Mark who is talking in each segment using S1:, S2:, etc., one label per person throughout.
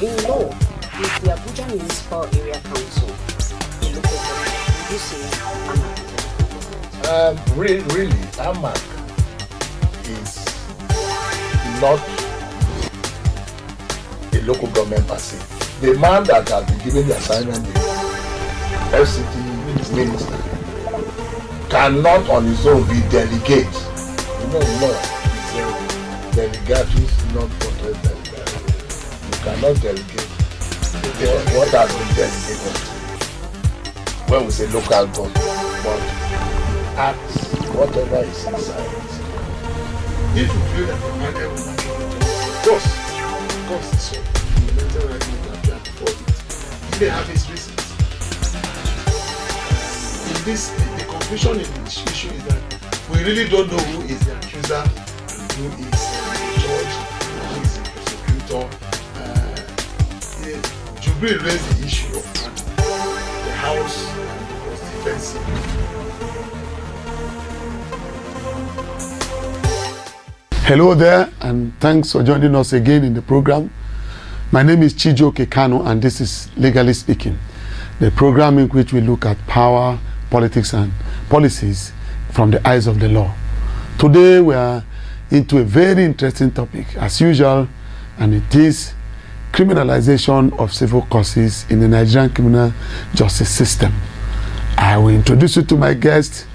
S1: In law, is the Abuja Municipal Area Council a local government? Would you say AMAC?
S2: Really, AMAC is not a local government per se. The man that has been given the assignment, the FCT minister, cannot on his own be delegate. No, delegatus, not control delegate. You cannot delegate what has been delegated. When we say local government, but acts, whatever is inside.
S3: If you feel that the market will not of course, it's so. Fundamental right now that we have to follow it. They have its reasons. In this, the confusion in the issue is that we really don't know who is the accuser and who is the judge, who is the prosecutor. Jubril raised the issue of the house was defensive.
S4: Hello there, and thanks for joining us again in the program. My name is Chijioke Kanu, and this is Legally Speaking, the program in which we look at power, politics, and policies from the eyes of the law. Today we are into a very interesting topic, as usual, and it is criminalization of civil causes in the Nigerian criminal justice system. I will introduce you to my guest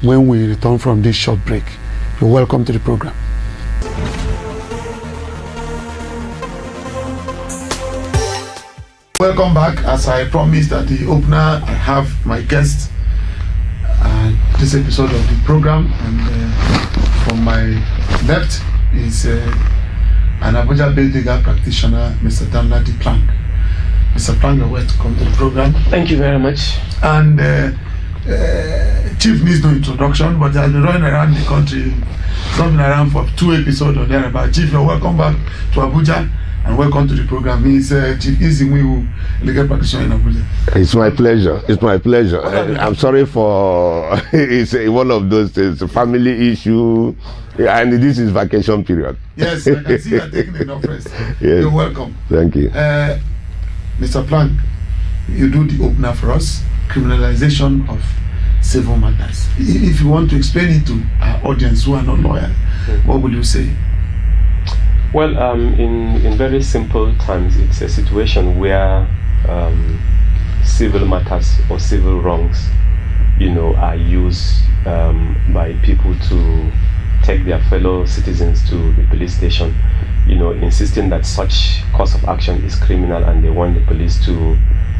S4: when we return from this short break. You're welcome to the program. Welcome back. As I promised at the opener, I have my guest this episode of the program, and from my left is an Abuja-based legal practitioner, Mr. Danladi Plank. Mr. Plank, you're welcome to the program.
S5: Thank you very much.
S4: And Chief needs no introduction, but he has been running around the country, something around for 2 episodes or thereabout. Chief, you're welcome back to Abuja. And welcome to the program. He's Chief Izimu, legal practitioner in Abuja.
S6: It's my pleasure. I'm sorry for it's one of those things, a family issue, and this is vacation period.
S4: Yes, I can see you're taking enough rest.
S6: Yes.
S4: You're welcome.
S6: Thank you.
S4: Mr. Plank, you do the opener for us, criminalization of civil matters. If you want to explain it to our audience who are not lawyers, what would you say?
S5: Well, in very simple terms, it's a situation where civil matters or civil wrongs, are used by people to take their fellow citizens to the police station, insisting that such course of action is criminal, and they want the police to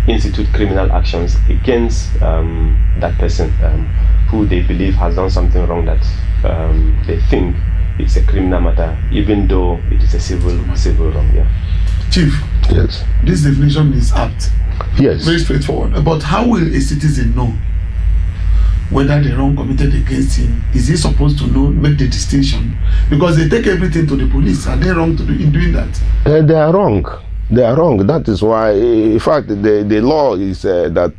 S5: institute criminal actions against that person who they believe has done something wrong that they think it's a criminal matter, even though it is a civil wrong. Yeah.
S4: Chief.
S6: Yes.
S4: This definition is apt.
S6: Yes.
S4: Very straightforward. But how will a citizen know whether the wrong committed against him? Is he supposed to know, make the distinction? Because they take everything to the police. Are they wrong in doing that?
S6: They are wrong. That is why, in fact, the law is that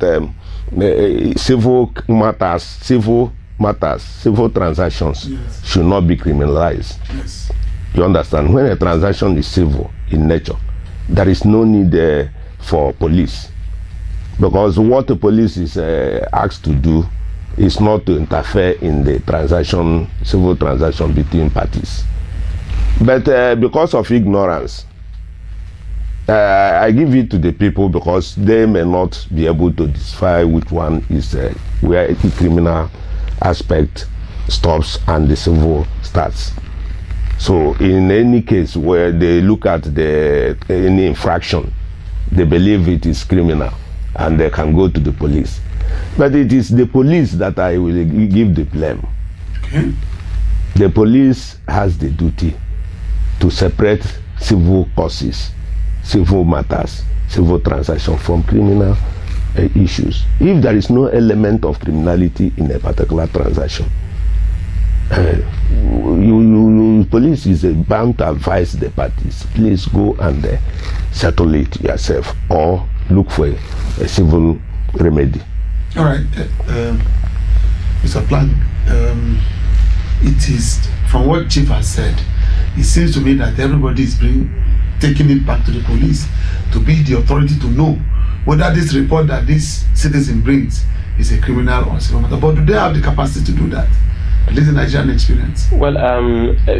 S6: civil transactions should not be criminalized.
S4: Yes.
S6: You understand? When a transaction is civil in nature, there is no need for police, because what the police is asked to do is not to interfere in the civil transaction between parties. But because of ignorance, I give it to the people, because they may not be able to decipher which one is where the criminal aspect stops and the civil starts. So in any case where they look at any infraction, they believe it is criminal and they can go to the police. But it is the police that I will give the blame.
S4: Okay.
S6: The police has the duty to separate civil causes, civil matters, civil transactions from criminal issues. If there is no element of criminality in a particular transaction, police is bound to advise the parties, please go and settle it yourself, or look for a civil remedy.
S4: All right, Mr. Plank, it is, from what Chief has said, it seems to me that everybody is
S3: taking it back to the police to be the authority to know whether this report that this citizen brings is a criminal or civil matter. But do they have the capacity to do that? At least in Nigerian experience.
S5: Well,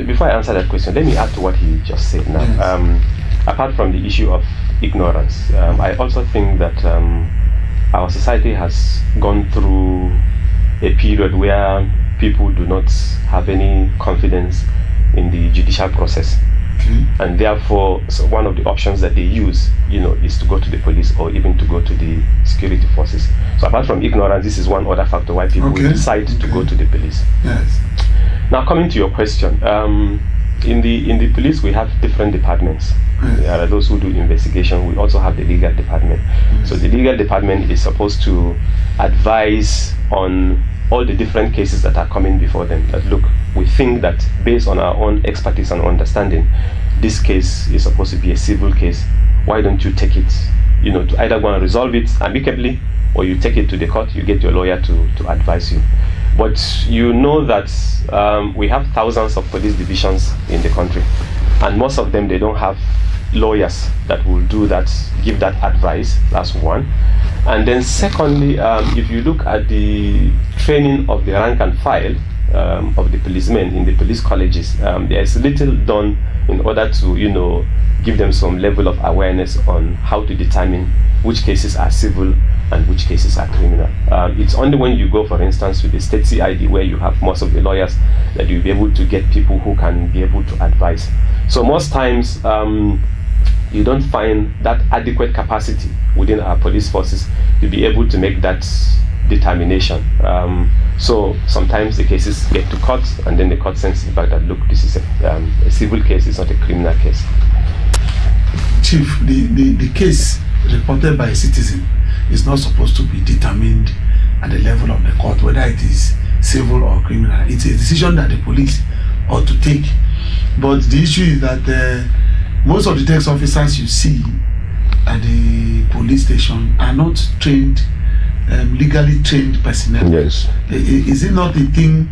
S5: before I answer that question, let me add to what he just said now.
S3: Yes.
S5: Apart from the issue of ignorance, I also think that our society has gone through a period where people do not have any confidence in the judicial process.
S3: Okay.
S5: And therefore, so one of the options that they use, is to go to the police or even to go to the security forces. So apart from ignorance, this is one other factor why people decide to go to the police.
S3: Yes.
S5: Now, coming to your question, in the police we have different departments.
S3: Yes.
S5: There are those who do investigation. We also have the legal department.
S3: Yes.
S5: So the legal department is supposed to advise on all the different cases that are coming before them. That look, we think that based on our own expertise and understanding, this case is supposed to be a civil case. Why don't you take it, to either go and resolve it amicably, or you take it to the court, you get your lawyer to advise you. But you know that we have thousands of police divisions in the country, and most of them, they don't have lawyers that will do that, give that advice. That's one. And then secondly, if you look at the training of the rank and file of the policemen in the police colleges, there is little done in order to, give them some level of awareness on how to determine which cases are civil and which cases are criminal. It's only when you go, for instance, to the state CID, where you have most of the lawyers, that you'll be able to get people who can be able to advise. So most times, you don't find that adequate capacity within our police forces to be able to make that determination. So sometimes the cases get to court, and then the court sends it back that, look, this is a civil case, it's not a criminal case.
S3: Chief, the case reported by a citizen is not supposed to be determined at the level of the court, whether it is civil or criminal. It's a decision that the police ought to take. But the issue is that most of the tax officers you see at the police station are not trained, legally trained personnel.
S6: Yes.
S3: Is it not a thing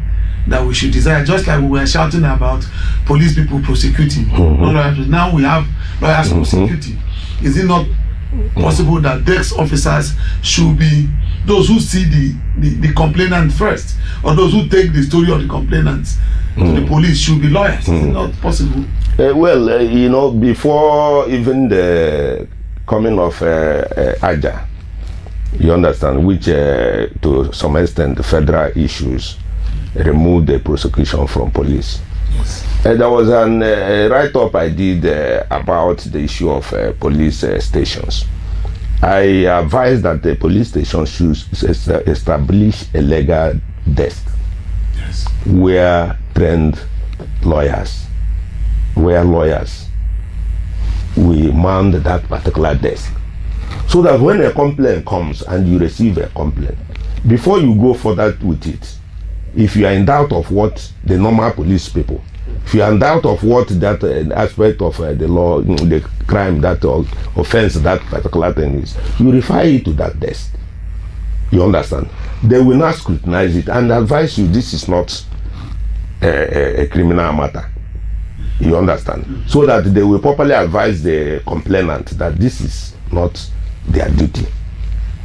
S3: that we should desire? Just like we were shouting about police people prosecuting. Now we have lawyers prosecuting. Is it not possible that tax officers should be those who see the complainant first, or those who take the story of the complainants to the police should be lawyers? Is it not possible?
S6: Before even the coming of AJA, you understand, which to some extent the federal issues removed the prosecution from police.
S3: Yes.
S6: There was an write-up I did about the issue of police stations. I advised that the police station should establish a legal desk.
S3: Yes.
S6: Where trained lawyers, we man that particular desk, so that when a complaint comes and you receive a complaint, before you go further with it, if you are in doubt of what the normal police people, if you are in doubt of what that aspect of the law, the crime, that offense, that particular thing is, you refer it to that desk. You understand? They will not scrutinize it and advise you this is not a criminal matter. You understand? So that they will properly advise the complainant that this is not their duty.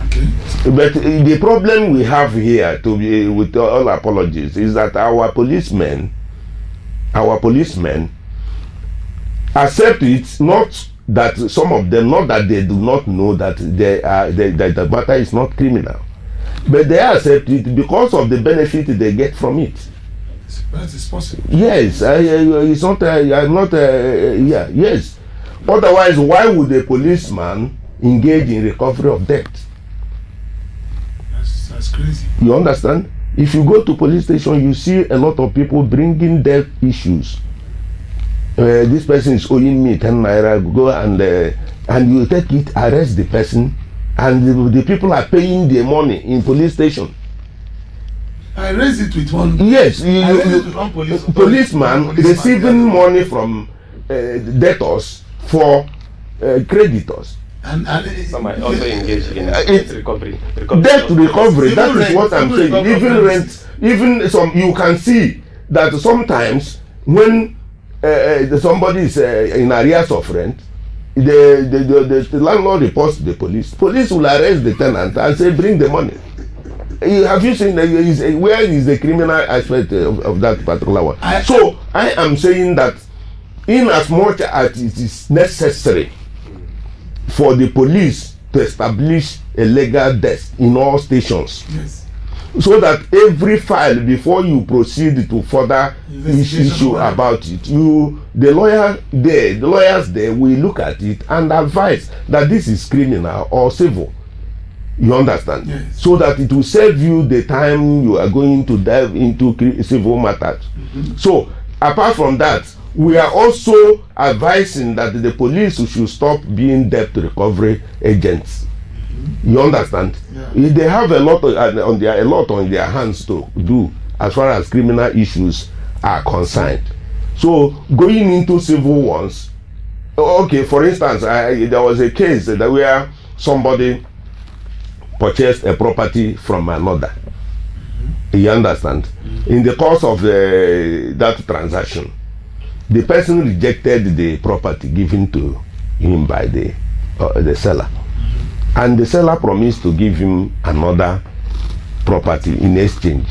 S3: Okay.
S6: But the problem we have here, to be with all apologies, is that our policemen accept it, not that some of them, not that they do not know that the matter is not criminal, but they accept it because of the benefit they get from it.
S3: That is possible.
S6: Yes, it's not. I'm not. Yeah, yes. Otherwise, why would a policeman engage in recovery of debt?
S3: That's crazy.
S6: You understand? If you go to police station, you see a lot of people bringing debt issues. This person is owing me 10 naira. Go and you take it, arrest the person, and the people are paying the money in police station.
S3: I raised it with one.
S6: Yes,
S3: policeman
S6: receiving money from debtors for creditors.
S5: And some might also engage in recovery.
S6: Debt recovery. That is what I'm saying. Even rent, even some. You can see that sometimes when somebody is in arrears of rent, the landlord reports to the police. Police will arrest the tenant and say, bring the money. Have you seen where is the criminal aspect of that particular one? So I am saying that in as much as it is necessary for the police to establish a legal desk in all stations,
S3: Yes.
S6: so that every file before you proceed to further issue about it, the lawyers there will look at it and advise that this is criminal or civil. You understand?
S3: Yes.
S6: So that it will save you the time you are going to dive into civil matters. So apart from that, we are also advising that the police should stop being debt recovery agents. You understand?
S3: Yeah.
S6: They have a lot on their hands to do as far as criminal issues are concerned. So going into civil ones, okay, for instance, there was a case that where somebody purchased a property from another. You understand? In the course of that transaction, the person rejected the property given to him by the seller, and the seller promised to give him another property in exchange.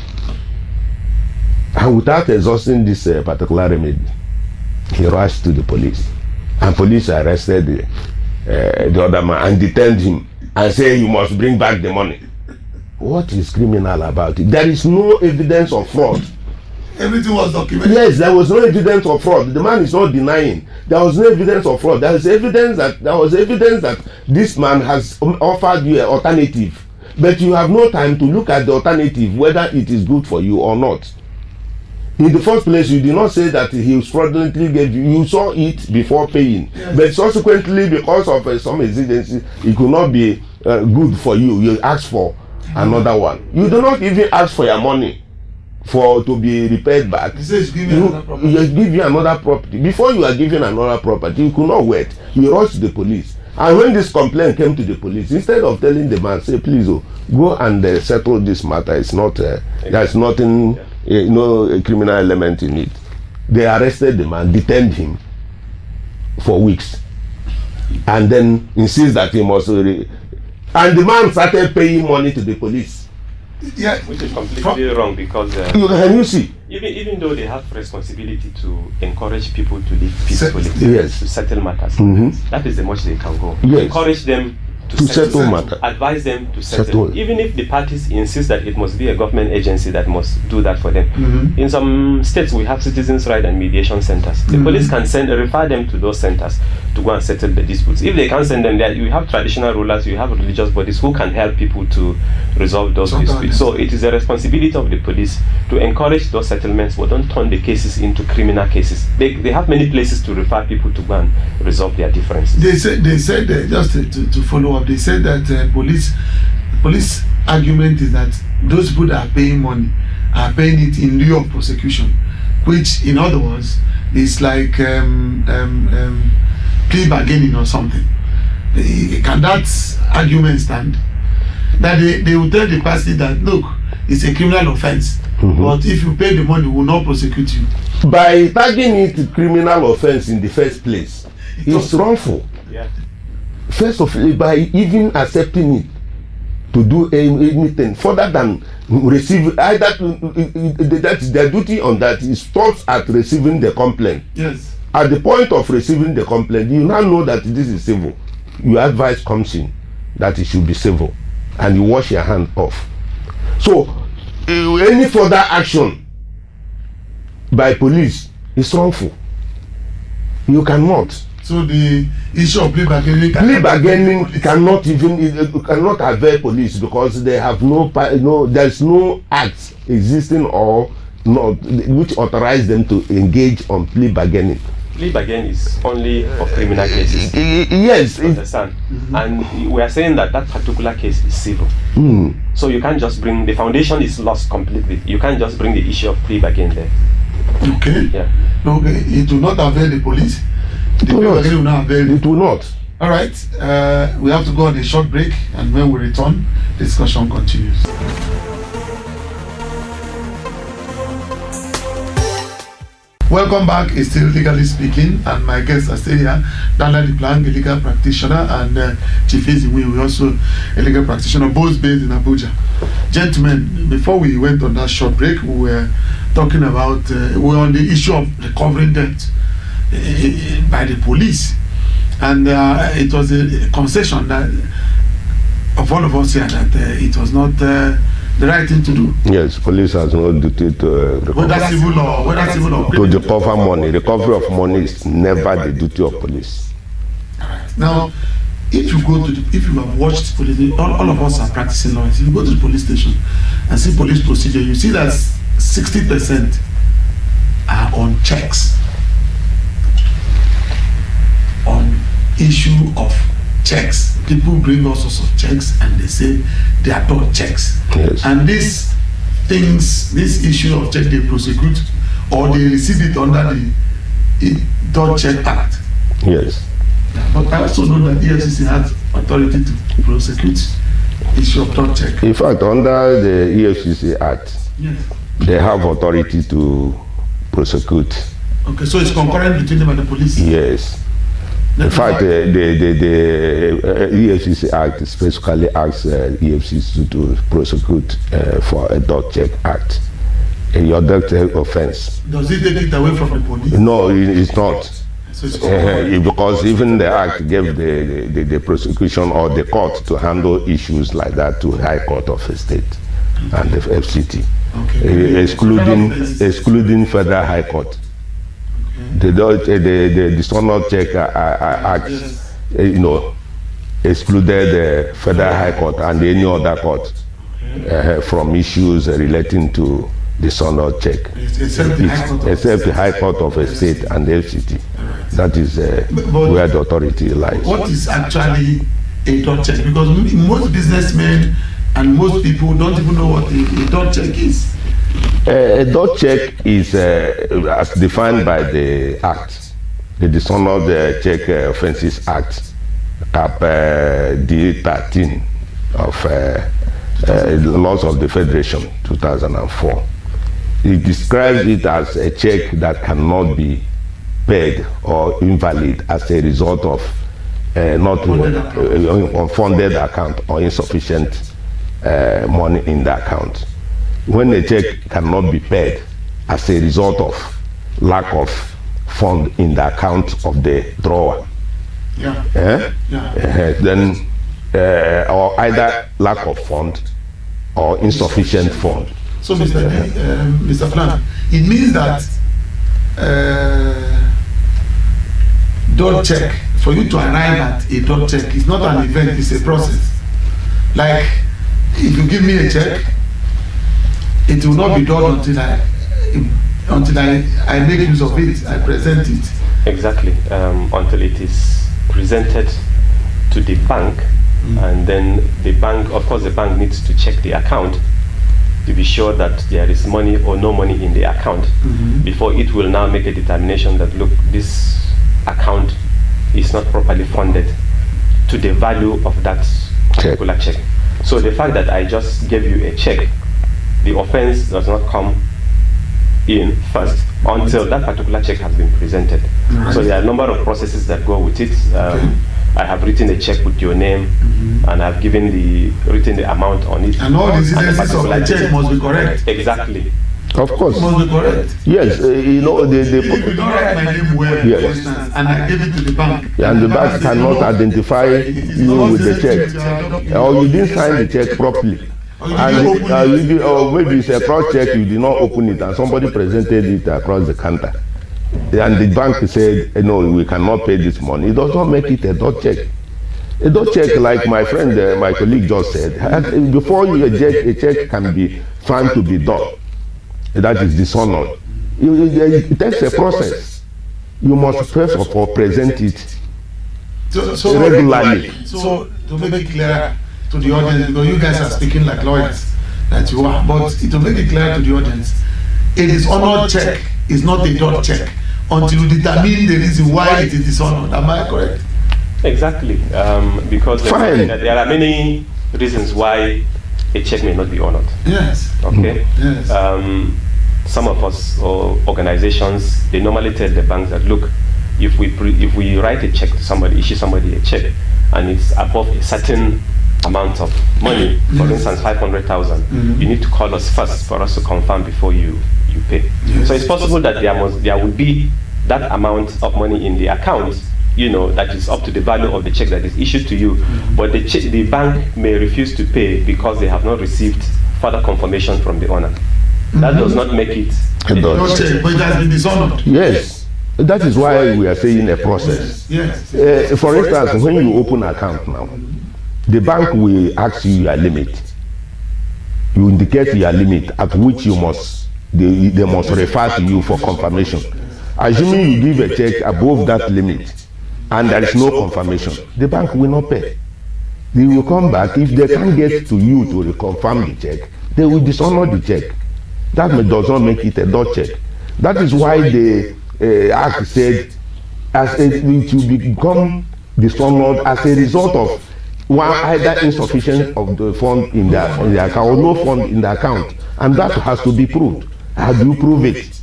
S6: And without exhausting this particular remedy, he rushed to the police, and police arrested the other man and detained him and say, you must bring back the money. What is criminal about it? There is no evidence of fraud.
S3: Everything was documented.
S6: Yes, there was no evidence of fraud. The man is not denying. There was no evidence of fraud. There was evidence that this man has offered you an alternative, but you have no time to look at the alternative, whether it is good for you or not. In the first place, you did not say that he fraudulently gave you. You saw it before paying, yes. But subsequently, because of some exigency, it could not be good for you. You asked for another one. You do not even ask for your money to be repaid back.
S3: He says, give me another property.
S6: You give you another property. Before you are given another property, you could not wait. You rush to the police. And when this complaint came to the police, instead of telling the man, say, please, go and settle this matter. It's not, there's nothing, no criminal element in it. They arrested the man, detained him for weeks, and then insist that he must, and the man started paying money to the police.
S3: Yeah,
S5: which is completely wrong, because
S6: can you see?
S5: Even though they have responsibility to encourage people to live peacefully,
S6: yes,
S5: to settle matters, that is the much they can go.
S6: Yes.
S5: Encourage them to settle matters, advise them to settle. Even if the parties insist that it must be a government agency that must do that for them. In some states, we have citizens' right and mediation centers. The police can refer them to those centers to go and settle the disputes. If they can't send them there, you have traditional rulers, you have religious bodies who can help people to resolve those disputes. So it is a responsibility of the police to encourage those settlements, but don't turn the cases into criminal cases. They have many places to refer people to go and resolve their differences.
S3: They said just to follow up, they said that police argument is that those people that are paying money are paying it in lieu of prosecution, which in other words is like plea bargaining or something. Can that argument stand? That they will tell the party that, look, it's a criminal offense, but if you pay the money, we will not prosecute you.
S6: By tagging it criminal offense in the first place, it's wrongful.
S5: Yeah.
S6: First of all, by even accepting it to do anything further than receive, that is their duty on that. It stops at receiving the complaint.
S3: Yes.
S6: At the point of receiving the complaint, you now know that this is civil. Your advice comes in that it should be civil, and you wash your hand off. So any further action by police is wrongful. You cannot.
S3: So the issue of plea bargaining
S6: cannot avail police, because they have there's no act existing or not which authorize them to engage on plea bargaining.
S5: Plea bargaining is only for criminal cases.
S6: Yes.
S5: Understand? And we are saying that particular case is civil. So you can't just bring, the foundation is lost completely. You can't just bring the issue of plea bargaining there.
S3: Okay.
S5: Yeah.
S3: Okay. It will not avail the police.
S6: It will not.
S3: All right. We have to go on a short break, and when we return, discussion continues. Welcome back. It's still Legally Speaking, and my guests are still here. Daniel Diplang, a legal practitioner, and Chief Eziwe, we also a legal practitioner, both based in Abuja. Gentlemen, before we went on that short break, we were talking about, we were on the issue of recovering debt by the police. And it was a concession that of all of us here that it was not the right thing to do.
S6: Yes, police has no duty to
S3: whether civil or
S6: to recover money. Recovery of money is never the duty of police.
S3: Now, if you go to if you have watched police, all of us are practicing lawyers. If you go to the police station and see police procedure, you see that 60% are on checks, on issue of checks. People bring all sorts of checks and they say they are dot checks.
S6: Yes.
S3: And these things, this issue of check, they prosecute or they receive it under the Dot Check Act.
S6: Yes.
S3: But I also know that EFCC has authority to prosecute issue of dot check.
S6: In fact, under the EFCC Act,
S3: Yes.
S6: they have authority to prosecute.
S3: Okay, so it's concurrent between them and the police.
S6: Yes. In fact, the EFCC Act specifically asks EFCC to prosecute for a dot check act, a dot check offense.
S3: Does it take it away from the police?
S6: No, it's not.
S3: So it's concurrent.
S6: Because even the act gave the prosecution or the court to handle issues like that to High Court of the State and the FCT,
S3: Okay.
S6: excluding Federal High Court. The Dishonor Check Act, excluded the Federal High Court and any other court from issues relating to dishonor check, except the High Court of the State and the FCT. That is where the authority lies.
S3: What is actually a dot check? Because most businessmen and most people don't even know what a dot check is.
S6: A dot check is as defined by the Act, the Dishonored Check Offences Act, Cap D13 of the laws of the Federation, 2004. It describes it as a check that cannot be paid or invalid as a result of not unfunded account or insufficient money in the account. When a check cannot be paid as a result of lack of fund in the account of the drawer, then or either lack of fund or insufficient fund.
S3: So, Mr. Plan, it means that dot check, for you to arrive at a dot check, is not an event, it's a process. Like, if you give me a check, it will not be done until I make use of it, I present it.
S5: Exactly, until it is presented to the bank, and then the bank, of course, the bank needs to check the account to be sure that there is money or no money in the account before it will now make a determination that, look, this account is not properly funded to the value of that particular check. So the fact that I just gave you a check, the offense does not come in first until that particular check has been presented. Right. So there are a number of processes that go with it. I have written a check with your name, and I've written the amount on it.
S3: And all the incidences of the check must be correct.
S5: Exactly.
S6: Of course.
S3: Must be correct.
S6: Yes,
S3: If you don't write my name well,
S6: yes,
S3: for instance, and I give it to the bank,
S6: and the bank cannot identify you with the check, or you didn't sign the check properly, and or maybe it's a cross check, you did not open it, and somebody presented it across the counter, and the bank said, no, we cannot pay this money. It does not make it a dot check. A dot check, like my friend, my colleague just said, before a check can be found to be done, that is dishonored, it takes a process. You must first of all present it regularly.
S3: So to make it clear to the audience, because you guys are speaking like lawyers that you are, but to make it clear to the audience, a dishonored check is not a dot check until you determine the reason why it is dishonored. Am I correct?
S5: Exactly, because there are many reasons why a check may not be honored.
S3: Yes.
S5: Okay.
S3: Yes.
S5: some of us or organizations, they normally tell the banks that, look, if we write a check to somebody, issue somebody a check, and it's above a certain amount of money, for instance 500,000, you need to call us first for us to confirm before you pay. So it's possible that there will be that amount of money in the account, you know, that is up to the value of the check that is issued to you, but the bank may refuse to pay because they have not received further confirmation from the owner. That does not make it
S3: But it has been dishonored.
S6: Yes, that is why we are saying a process.
S3: Yes.
S6: For instance, when you open an account now, the bank will ask you your limit. You indicate your limit at which they must refer to you for confirmation. Assuming you give a check above that limit and there is no confirmation, the bank will not pay. They will come back. If they can't get to you to reconfirm the check, they will dishonor the check. That does not make it a dot check. That is why the Act said it will become dishonored as a result of either insufficient of the fund in the account or no fund in the account, and that has to be proved. How do you prove it?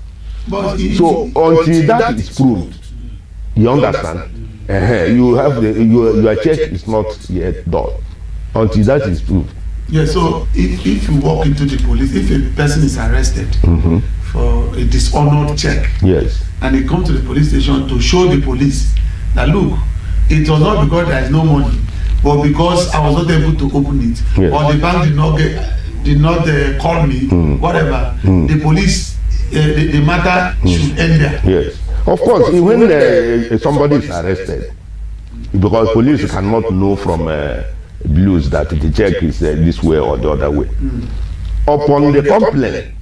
S6: So until that is proved, you understand, you have your check is not yet done until that is proved.
S3: Yeah, so if you walk into the police, if a person is arrested for a dishonored check,
S6: yes,
S3: and they come to the police station to show the police that, look, it was not because there is no money, but because I was not able to open it,
S6: yes,
S3: or the bank did not call me, whatever, the police, the matter should end there.
S6: Yes, of course, when somebody is arrested, because police cannot know from blues that the check is this way or the other way. Upon the complaint,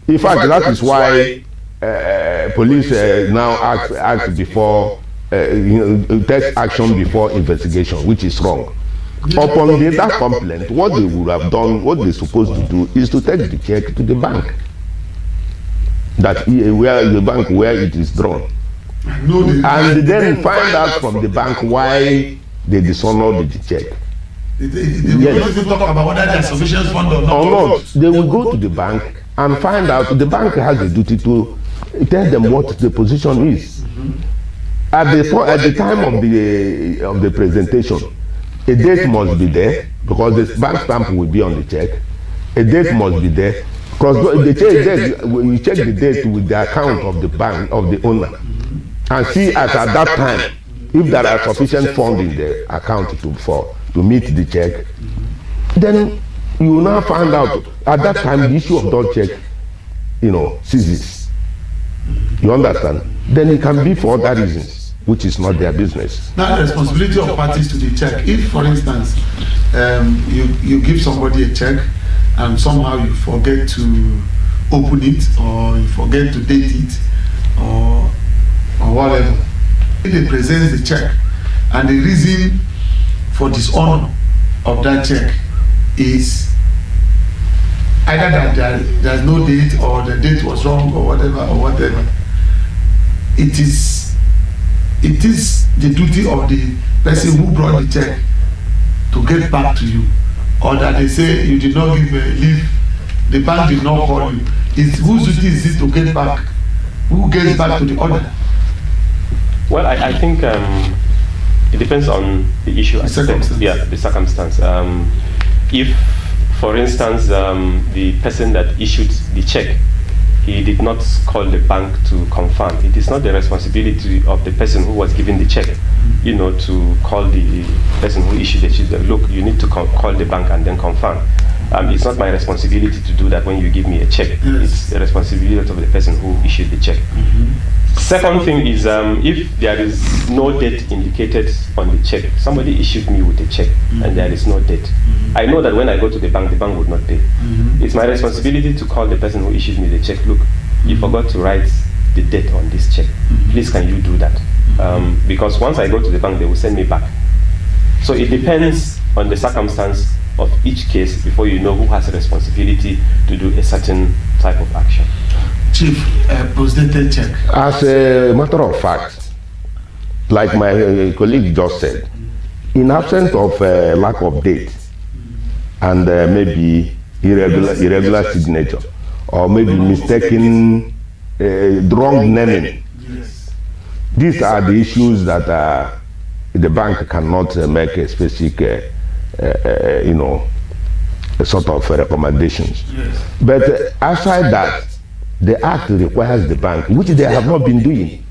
S6: in fact, that is why police now act before, take action before investigation, which is wrong. Upon that complaint, what they would have done, what they're supposed to do, is to take the check to the bank, where it is drawn, and then find out from the bank why they dishonored the check.
S3: They will not even talk about whether there is sufficient fund or not.
S6: They will go to the bank and find out. The bank has a duty to tell them what the position is. At the time of the presentation, a date must be there, because the bank stamp will be on the check. A date must be there, because you check the date with the account of the bank, of the owner, and see at that time if there are sufficient funds in the account to meet the check. Then you will now find out at that time the issue of that check, ceases. You understand? Then it can be for other reasons, which is not their business.
S3: Now, the responsibility of parties to the check. If, for instance, you give somebody a check and somehow you forget to open it, or you forget to date it, or whatever, if they present the check and the reason for dishonor of that check is either that there's no date, or the date was wrong, or whatever, it is the duty of the person who brought the check to get back to you, or that they say you did not give leave, the bank did not call you. Whose duty is it to get back? Who gets back to the order?
S5: Well, I think it depends on the issue. The circumstance. If, for instance, the person that issued the check, he did not call the bank to confirm, it is not the responsibility of the person who was given the check, to call the person who issued the check. Look, you need to call the bank and then confirm. It's not my responsibility to do that when you give me a check. It's the responsibility of the person who issued the check. Second thing is, if there is no date indicated on the check, somebody issued me with a check and there is no date, I know that when I go to the bank would not pay. It's my responsibility to call the person who issued me the check. Look, you forgot to write the date on this check. Please, can you do that? Because once I go to the bank, they will send me back. So it depends on the circumstance of each case before you know who has a responsibility to do a certain type of action.
S3: Chief, post-dated check.
S6: As a matter of fact, like my colleague just said, in absence of lack of date and maybe irregular signature, or maybe mistaken wrong naming. These are the issues that the bank cannot make a specific, sort of recommendations. But aside that, the Act requires the bank, which they have not been doing.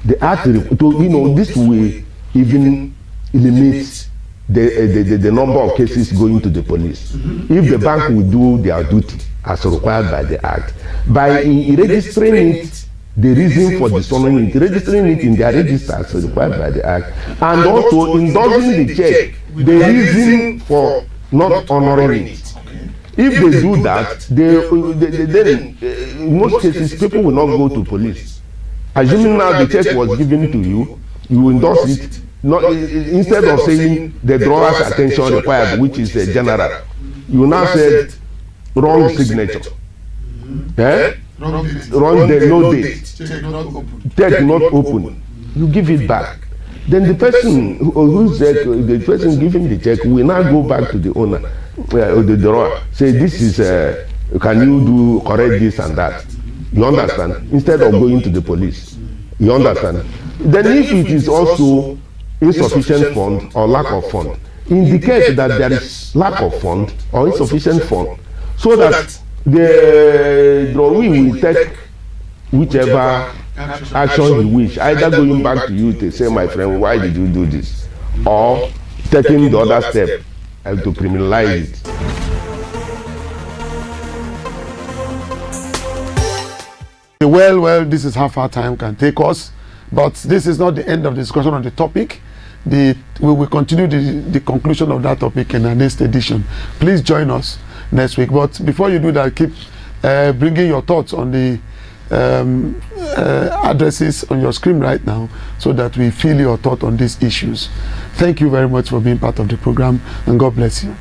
S6: The Act, this will even eliminate the number of cases going to the police. If the bank will do their duty as required by the Act, by registering it, the reason for dishonoring it, registering it in their register as required by the Act, and also endorsing the check, the reason for not honoring it. If they do that, then in most cases people will not go to police. Assuming now the check was given to you, you endorse it, instead of saying the drawer's attention required, which is a general, you now said wrong signature. Wrong date, no date. Check not open. You give it back. Then the person the person giving the check will now go back to the owner, the drawer, say this is can you do correct this and that. You understand? Instead of going to the police. You understand? Then if it is also insufficient fund or lack of fund, indicate that there is lack of fund or insufficient fund, so that the drawee will take whichever action you wish, either going back to you to say, my friend, why did you do this, or taking the other step to criminalize it.
S4: Well, this is how far time can take us, but this is not the end of the discussion on the topic. We will continue the conclusion of that topic in our next edition. Please join us next week. But before you do that, keep bringing your thoughts on the addresses on your screen right now, so that we feel your thought on these issues. Thank you very much for being part of the program, and God bless you.